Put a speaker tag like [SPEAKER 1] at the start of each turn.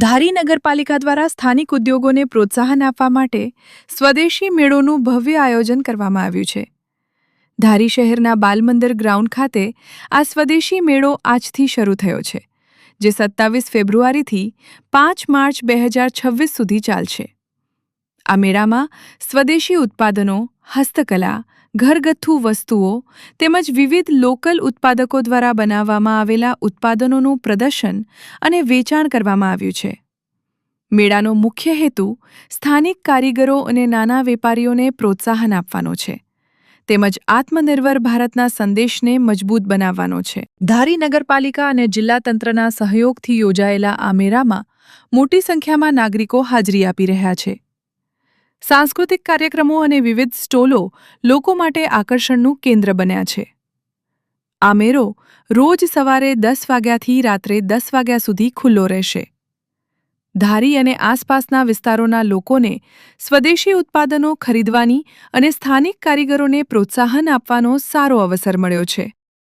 [SPEAKER 1] ધારી નગરપાલિકા દ્વારા સ્થાનિક ઉદ્યોગોને પ્રોત્સાહન આપવા માટે સ્વદેશી મેળોનું ભવ્ય આયોજન કરવામાં આવ્યું છે. ધારી શહેરના બાલમંદિર ગ્રાઉન્ડ ખાતે આ સ્વદેશી મેળો આજથી શરૂ થયો છે, જે 27 ફેબ્રુઆરીથી 5 માર્ચ 2026 સુધી ચાલશે. આ મેળામાં સ્વદેશી ઉત્પાદનો, હસ્તકલા, ઘરગથ્થુ વસ્તુઓ તેમજ વિવિધ લોકલ ઉત્પાદકો દ્વારા બનાવવામાં આવેલા ઉત્પાદનોનું પ્રદર્શન અને વેચાણ કરવામાં આવ્યું છે. મેળાનો મુખ્ય હેતુ સ્થાનિક કારીગરો અને નાના વેપારીઓને પ્રોત્સાહન આપવાનો છે, તેમજ આત્મનિર્ભર ભારતના સંદેશને મજબૂત બનાવવાનો છે. ધારી નગરપાલિકા અને જિલ્લા તંત્રના સહયોગથી યોજાયેલા આ મેળામાં મોટી સંખ્યામાં નાગરિકો હાજરી આપી રહ્યા છે. સાંસ્કૃતિક કાર્યક્રમો અને વિવિધ સ્ટોલો લોકો માટે આકર્ષણનું કેન્દ્ર બન્યા છે. આ મેળો રોજ સવારે 10 વાગ્યાથી રાત્રે 10 વાગ્યા સુધી ખુલ્લો રહેશે. ધારી અને આસપાસના વિસ્તારોના લોકોને સ્વદેશી ઉત્પાદનો ખરીદવાની અને સ્થાનિક કારીગરોને પ્રોત્સાહન આપવાનો સારો અવસર મળ્યો છે.